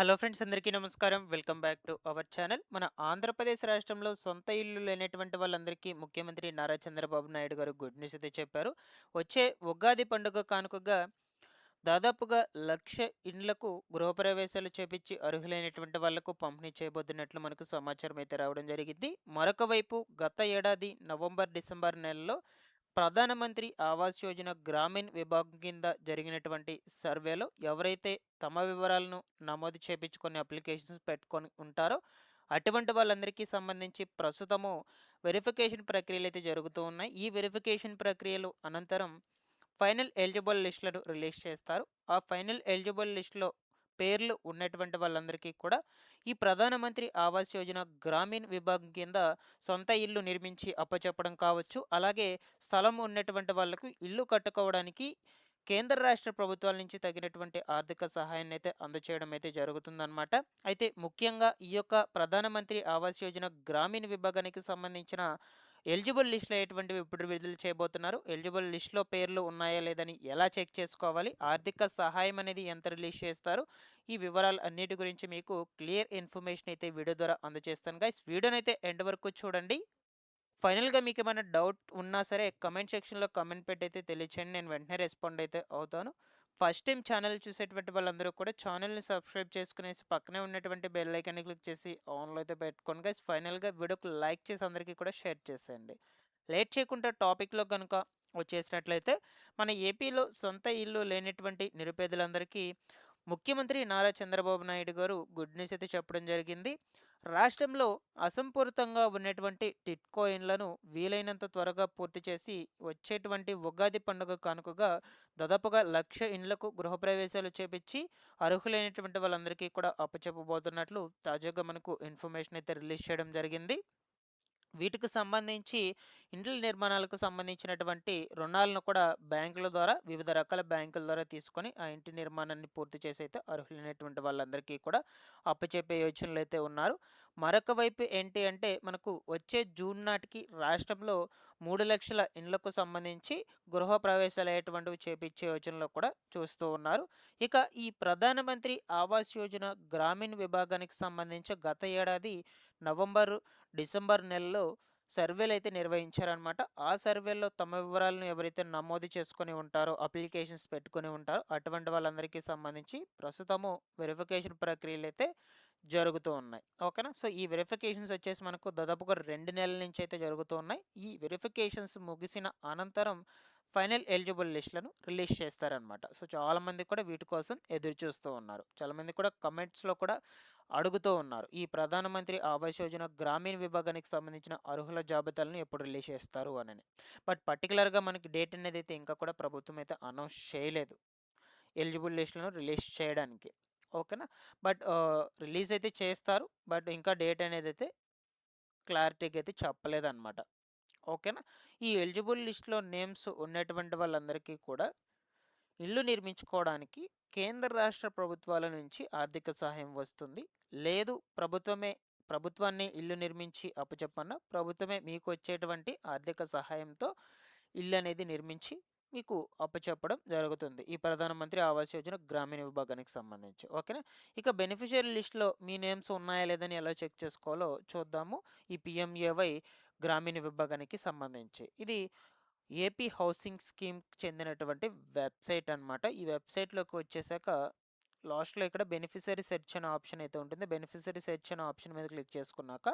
Hello friends, అందరికీ నమస్కారం. Welcome back to our channel. మన ఆంధ్రప్రదేశ్ రాష్ట్రంలో సొంత ఇల్లు లేనటువంటి వాళ్ళందరికీ ముఖ్యమంత్రి నారా చంద్రబాబు నాయుడు గారు గుడ్ న్యూస్ అయితే చెప్పారు. వచ్చే ఉగాది పండుగ కానుకగా దాదాపుగా 1,00,000 ఇండ్లకు గృహప్రవేశాలు చేపించి అర్హులైనటువంటి వాళ్లకు పంపిణీ చేయబోతున్నట్లు మనకు సమాచారం అయితే రావడం జరిగింది. మరొక వైపు గత ఏడాది నవంబర్, డిసెంబర్ నెలలో ప్రధానమంత్రి ఆవాస్ యోజన గ్రామీణ్ విభాగం కింద జరిగినటువంటి సర్వేలో ఎవరైతే తమ వివరాలను నమోదు చేపించుకొని అప్లికేషన్స్ పెట్టుకొని ఉంటారో అటువంటి వాళ్ళందరికీ సంబంధించి ప్రస్తుతము వెరిఫికేషన్ ప్రక్రియలు అయితే జరుగుతూ ఉన్నాయి. ఈ వెరిఫికేషన్ ప్రక్రియలు అనంతరం ఫైనల్ ఎలిజిబుల్ లిస్టులను రిలీజ్ చేస్తారు. ఆ ఫైనల్ ఎలిజిబుల్ లిస్టులో పేర్లు ఉన్నటువంటి వాళ్ళందరికీ కూడా ఈ ప్రధానమంత్రి ఆవాస్ యోజన గ్రామీణ్ విభాగం కింద సొంత ఇల్లు నిర్మించి అప్పచెప్పడం కావచ్చు. అలాగే స్థలం ఉన్నటువంటి వాళ్ళకు ఇల్లు కట్టుకోవడానికి కేంద్ర రాష్ట్ర ప్రభుత్వాల నుంచి తగినటువంటి ఆర్థిక సహాయాన్ని అయితే అందచేయడం అయితే జరుగుతుందన్నమాట. అయితే ముఖ్యంగా ఈ యొక్క ప్రధానమంత్రి ఆవాస్ యోజన గ్రామీణ విభాగానికి సంబంధించిన ఎలిజిబుల్ లిస్టులు అయ్యేటువంటివి ఇప్పుడు విడుదల చేయబోతున్నారు. ఎలిజిబుల్ లిస్టులో పేర్లు ఉన్నాయా లేదని ఎలా చెక్ చేసుకోవాలి, ఆర్థిక సహాయం అనేది ఎంత రిలీజ్ చేస్తారు, ఈ వివరాలు అన్నిటి గురించి మీకు క్లియర్ ఇన్ఫర్మేషన్ అయితే వీడియో ద్వారా అందజేస్తాను గైస్. వీడియోనైతే ఎండ్ వరకు చూడండి. ఫైనల్‌గా మీకేమైనా డౌట్ ఉన్నా సరే కమెంట్ సెక్షన్‌లో కమెంట్ పెట్టి అయితే తెలియచేయండి. నేను వెంటనే రెస్పాండ్ అయితే అవుతాను. ఫస్ట్ టైం ఛానల్ చూసేటువంటి వాళ్ళందరూ కూడా ఛానల్‌ని సబ్స్క్రైబ్ చేసుకునేసి పక్కనే ఉన్నటువంటి బెల్ ఐకాన్‌ని క్లిక్ చేసి ఆన్‌లో అయితే పెట్టుకోండి గైస్. ఫైనల్‌గా వీడియోకి లైక్ చేసి అందరికీ కూడా షేర్ చేసేయండి. లేట్ చేయకుండా టాపిక్‌లో గనుక వచ్చేసినట్లయితే మన ఏపీలో సొంత ఇల్లు లేనటువంటి నిరుపేదలందరికీ ముఖ్యమంత్రి నారా చంద్రబాబు నాయుడు గారు గుడ్ న్యూస్ అయితే చెప్పడం జరిగింది. రాష్ట్రంలో అసంపూరితంగా ఉన్నటువంటి టిట్కో ఇండ్లను వీలైనంత త్వరగా పూర్తి చేసి వచ్చేటువంటి ఉగాది పండుగ కానుకగా దాదాపుగా 1,00,000 ఇండ్లకు గృహప్రవేశాలు చేపించి అర్హులైనటువంటి వాళ్ళందరికీ కూడా అప్పచెప్పబోతున్నట్లు తాజాగా మనకు ఇన్ఫర్మేషన్ అయితే రిలీజ్ చేయడం జరిగింది. వీటికి సంబంధించి ఇండ్ల నిర్మాణాలకు సంబంధించినటువంటి రుణాలను కూడా బ్యాంకుల ద్వారా వివిధ రకాల బ్యాంకుల ద్వారా తీసుకొని ఆ ఇంటి నిర్మాణాన్ని పూర్తి చేసి అయితే అర్హులైనటువంటి వాళ్ళందరికీ కూడా అప్పచెప్పే యోచనలు అయితే ఉన్నారు. మరొక వైపు ఏంటి అంటే మనకు వచ్చే జూన్ నాటికి రాష్ట్రంలో 3,00,000 ఇండ్లకు సంబంధించి గృహ ప్రవేశాలు అయ్యేటువంటివి చేపించే యోచనలో కూడా చూస్తూ ఉన్నారు. ఇక ఈ ప్రధానమంత్రి ఆవాస్ యోజన గ్రామీణ విభాగానికి సంబంధించి గత ఏడాది నవంబర్, డిసెంబర్ నెలలో సర్వేలైతే నిర్వహించారనమాట. ఆ సర్వేలో తమ వివరాలను ఎవరైతే నమోదు చేసుకొని ఉంటారో, అప్లికేషన్స్ పెట్టుకొని ఉంటారో అటువంటి వాళ్ళందరికీ సంబంధించి ప్రస్తుతము వెరిఫికేషన్ ప్రక్రియలైతే జరుగుతూ ఉన్నాయి. ఓకేనా? సో, ఈ వెరిఫికేషన్స్ వచ్చేసి మనకు దాదాపుగా 2 నెలల నుంచి అయితే జరుగుతూ ఉన్నాయి. ఈ వెరిఫికేషన్స్ ముగిసిన అనంతరం ఫైనల్ ఎలిజిబుల్ లిస్టులను రిలీజ్ చేస్తారనమాట. సో, చాలామంది కూడా వీటి కోసం ఎదురు చూస్తూ ఉన్నారు. చాలామంది కూడా కమెంట్స్‌లో కూడా అడుగుతూ ఉన్నారు. ఈ ప్రధానమంత్రి ఆవాస్ యోజన గ్రామీణ విభాగానికి సంబంధించిన అర్హుల జాబితాలను ఎప్పుడు రిలీజ్ చేస్తారు అనని. బట్ పర్టిక్యులర్‌గా మనకి డేట్ అనేది అయితే ఇంకా కూడా ప్రభుత్వం అయితే అనౌన్స్ చేయలేదు. ఎలిజిబుల్ లిస్టులను రిలీజ్ చేయడానికి. ఓకేనా? బట్ రిలీజ్ అయితే చేస్తారు. బట్ ఇంకా డేట్ అనేది అయితే క్లారిటీగా అయితే చెప్పలేదన్నమాట. ఓకేనా? ఈ ఎలిజిబుల్ లిస్ట్‌లో నేమ్స్ ఉన్నటువంటి వాళ్ళందరికీ కూడా ఇల్లు నిర్మించుకోవడానికి కేంద్ర రాష్ట్ర ప్రభుత్వాల నుంచి ఆర్థిక సహాయం వస్తుంది. లేదు ప్రభుత్వాన్ని ఇల్లు నిర్మించి అప్పచెప్పన్నా ప్రభుత్వమే మీకు వచ్చేటువంటి ఆర్థిక సహాయంతో ఇల్లు అనేది నిర్మించి మీకు అప్పచెప్పడం జరుగుతుంది. ఈ ప్రధానమంత్రి ఆవాస్ యోజన గ్రామీణ విభాగానికి సంబంధించి. ఓకేనా? ఇక బెనిఫిషియరీ లిస్ట్‌లో మీ నేమ్స్ ఉన్నాయా లేదని ఎలా చెక్ చేసుకోవాలో చూద్దాము. ఈ పీఎంఏవై గ్రామీణ విభాగానికి సంబంధించి. ఇది ఏపీ హౌసింగ్ స్కీమ్‌కి చెందినటువంటి వెబ్‌సైట్ అనమాట. ఈ వెబ్‌సైట్‌లోకి వచ్చేసాక లాస్ట్‌లో ఇక్కడ బెనిఫిషరీ సెర్చ్ అనే ఆప్షన్ అయితే ఉంటుంది. బెనిఫిషరీ సెర్చ్ అనే ఆప్షన్ మీద క్లిక్ చేసుకున్నాక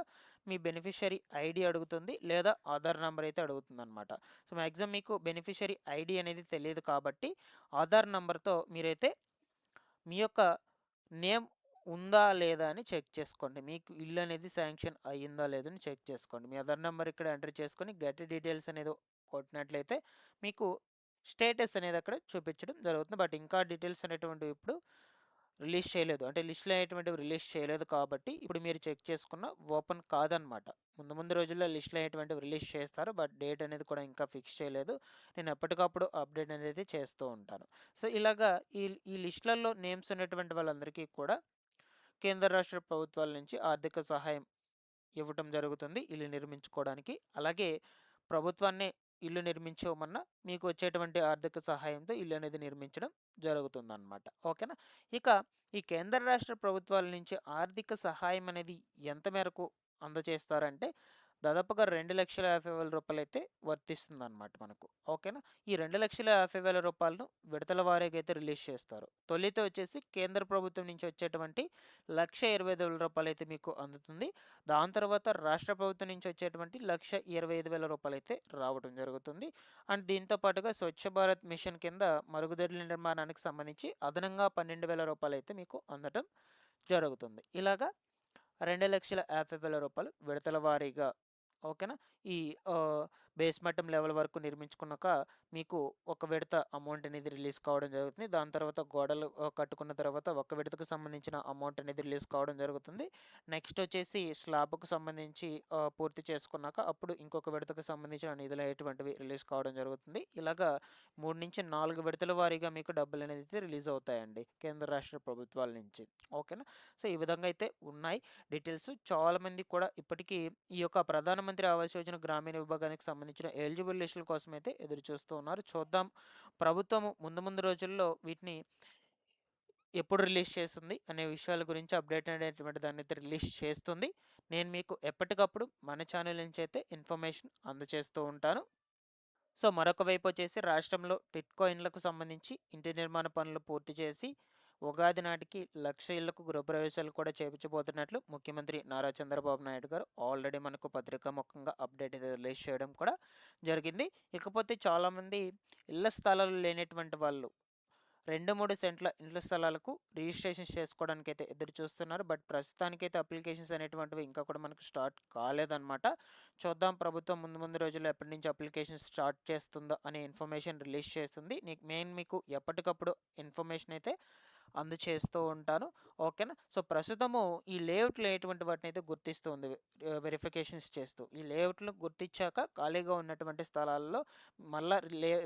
మీ బెనిఫిషరీ ఐడీ అడుగుతుంది. లేదా ఆధార్ నంబర్ అయితే అడుగుతుందనమాట. సో, మాక్సిమం మీకు బెనిఫిషరీ ఐడీ అనేది తెలియదు కాబట్టి ఆధార్ నంబర్‌తో మీరైతే మీ యొక్క నేమ్ ఉందా లేదా అని చెక్ చేసుకోండి. మీకు ఇల్లు అనేది శాంక్షన్ అయ్యిందా లేదని చెక్ చేసుకోండి. మీ ఆధార్ నంబర్ ఇక్కడ ఎంటర్ చేసుకొని గెట్ డీటెయిల్స్ అనేది కొట్టినట్లయితే మీకు స్టేటస్ అనేది అక్కడ చూపించడం జరుగుతుంది. బట్ ఇంకా డీటెయిల్స్ అనేటువంటివి ఇప్పుడు రిలీజ్ చేయలేదు. అంటే లిస్ట్‌లో అనేటువంటివి రిలీజ్ చేయలేదు కాబట్టి ఇప్పుడు మీరు చెక్ చేసుకున్న ఓపెన్ కాదనమాట. ముందు ముందు రోజుల్లో లిస్ట్‌లో అనేటువంటివి రిలీజ్ చేస్తారు. బట్ డేట్ అనేది కూడా ఇంకా ఫిక్స్ చేయలేదు. నేను ఎప్పటికప్పుడు అప్డేట్ అనేది చేస్తూ ఉంటాను. సో, ఇలాగా ఈ ఈ లిస్ట్‌లలో నేమ్స్ ఉన్నటువంటి వాళ్ళందరికీ కూడా కేంద్ర రాష్ట్ర ప్రభుత్వాల నుంచి ఆర్థిక సహాయం ఇవ్వటం జరుగుతుంది ఇల్లు నిర్మించుకోవడానికి. అలాగే ప్రభుత్వాన్నే ఇల్లు నిర్మించుకోమన్నా మీకు వచ్చేటువంటి ఆర్థిక సహాయంతో ఇల్లు అనేది నిర్మించడం జరుగుతుందన్నమాట. ఓకేనా? ఇక ఈ కేంద్ర రాష్ట్ర ప్రభుత్వాల నుంచి ఆర్థిక సహాయం అనేది ఎంత మేరకు అందజేస్తారంటే దాదాపుగా 2,50,000 రూపాయలైతే వర్తిస్తుందన్నమాట మనకు. ఓకేనా? ఈ 2,50,000 రూపాయలను విడతల వారీగా అయితే రిలీజ్ చేస్తారు. తొలిత వచ్చేసి కేంద్ర ప్రభుత్వం నుంచి వచ్చేటువంటి 1,25,000 రూపాయలైతే మీకు అందుతుంది. దాని తర్వాత రాష్ట్ర ప్రభుత్వం నుంచి వచ్చేటువంటి 1,25,000 రూపాయలైతే రావడం జరుగుతుంది. అండ్ దీంతో పాటుగా స్వచ్ఛ భారత్ మిషన్ కింద మరుగుదొడ్ల నిర్మాణానికి సంబంధించి అదనంగా 12,000 రూపాయలైతే మీకు అందటం జరుగుతుంది. ఇలాగా 2,50,000 రూపాయలు విడతల వారీగా. ఓకేనా? ఈ బేస్ మట్టం లెవెల్ వరకు నిర్మించుకున్నాక మీకు ఒక విడత అమౌంట్ అనేది రిలీజ్ కావడం జరుగుతుంది. దాని తర్వాత గోడలు కట్టుకున్న తర్వాత ఒక విడతకు సంబంధించిన అమౌంట్ అనేది రిలీజ్ కావడం జరుగుతుంది. నెక్స్ట్ వచ్చేసి స్లాబ్కు సంబంధించి పూర్తి చేసుకున్నాక అప్పుడు ఇంకొక విడతకు సంబంధించిన నిధులు అనేటువంటివి రిలీజ్ కావడం జరుగుతుంది. ఇలాగా 3-4 విడతల వారీగా మీకు డబ్బులు అనేది అయితే రిలీజ్ అవుతాయండి కేంద్ర రాష్ట్ర ప్రభుత్వాల నుంచి. ఓకేనా? సో ఈ విధంగా అయితే ఉన్నాయి డీటెయిల్స్. చాలామంది కూడా ఇప్పటికీ ఈ యొక్క ప్రధానమంత్రి ఆవాస్ యోజన గ్రామీణ విభాగానికి సంబంధించిన ఎలిజిబుల్ లిస్టుల కోసం అయితే ఎదురు చూస్తూ ఉన్నారు. చూద్దాం ప్రభుత్వం ముందు రోజుల్లో వీటిని ఎప్పుడు రిలీజ్ చేస్తుంది అనే విషయాల గురించి అప్డేట్ అనేటువంటి దాన్ని అయితే రిలీజ్ చేస్తుంది. నేను మీకు ఎప్పటికప్పుడు మన ఛానల్ నుంచి అయితే ఇన్ఫర్మేషన్ అందజేస్తూ ఉంటాను. సో మరొక వైపు వచ్చేసి రాష్ట్రంలో టిట్కో ఇండ్లకు సంబంధించి ఇంటి నిర్మాణ పనులు పూర్తి చేసి ఉగాది నాటికి 1,00,000 ఇళ్లకు గృహప్రవేశాలు కూడా చేపించబోతున్నట్లు ముఖ్యమంత్రి నారా చంద్రబాబు నాయుడు గారు ఆల్రెడీ మనకు పత్రికాముఖంగా అప్డేట్ రిలీజ్ చేయడం కూడా జరిగింది. ఇకపోతే చాలామంది ఇళ్ల స్థలాలు లేనటువంటి వాళ్ళు 2-3 సెంట్ల ఇండ్ల స్థలాలకు రిజిస్ట్రేషన్ చేసుకోవడానికి అయితే ఎదురు చూస్తున్నారు. బట్ ప్రస్తుతానికైతే అప్లికేషన్స్ అనేటువంటివి ఇంకా కూడా మనకు స్టార్ట్ కాలేదన్నమాట. చూద్దాం ప్రభుత్వం ముందు రోజుల్లో ఎప్పటి నుంచి అప్లికేషన్ స్టార్ట్ చేస్తుందో అనే ఇన్ఫర్మేషన్ రిలీజ్ చేస్తుంది. మీకు ఎప్పటికప్పుడు ఇన్ఫర్మేషన్ అయితే అందచేస్తూ ఉంటాను. ఓకేనా? సో ప్రస్తుతము ఈ లేఅవుట్లు అనేటువంటి వాటిని అయితే గుర్తిస్తూ ఉంది వెరిఫికేషన్స్ చేస్తూ. ఈ లేఅవుట్లు గుర్తించాక ఖాళీగా ఉన్నటువంటి స్థలాల్లో మళ్ళా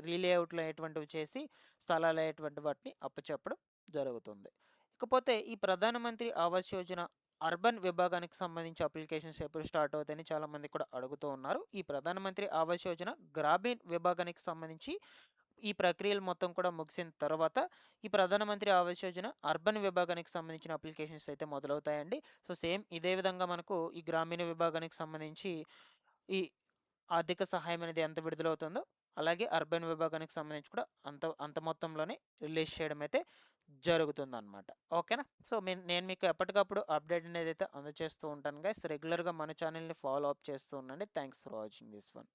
రీలేఅవుట్లు అనేటువంటివి చేసి స్థలాలు అనేటువంటి వాటిని అప్పచెప్పడం జరుగుతుంది. ఇకపోతే ఈ ప్రధానమంత్రి ఆవాస్ యోజన అర్బన్ విభాగానికి సంబంధించి అప్లికేషన్స్ ఎప్పుడు స్టార్ట్ అవుతాయని చాలామంది కూడా అడుగుతూ ఉన్నారు. ఈ ప్రధానమంత్రి ఆవాస్ యోజన గ్రామీణ విభాగానికి సంబంధించి ఈ ప్రక్రియలు మొత్తం కూడా ముగిసిన తర్వాత ఈ ప్రధానమంత్రి ఆవాస్ యోజన అర్బన్ విభాగానికి సంబంధించిన అప్లికేషన్స్ అయితే మొదలవుతాయండి. సో సేమ్ ఇదే విధంగా మనకు ఈ గ్రామీణ విభాగానికి సంబంధించి ఈ ఆర్థిక సహాయం అనేది ఎంత విడుదలవుతుందో అలాగే అర్బన్ విభాగానికి సంబంధించి కూడా అంత మొత్తంలోనే రిలీజ్ చేయడం అయితే జరుగుతుందన్నమాట. ఓకేనా? సో నేను మీకు ఎప్పటికప్పుడు అప్డేట్ అనేది అయితే అందజేస్తూ ఉంటాను గైస్. రెగ్యులర్గా మన ఛానల్ని ఫాలో అప్ చేస్తూ ఉండండి. Thanks for watching this one.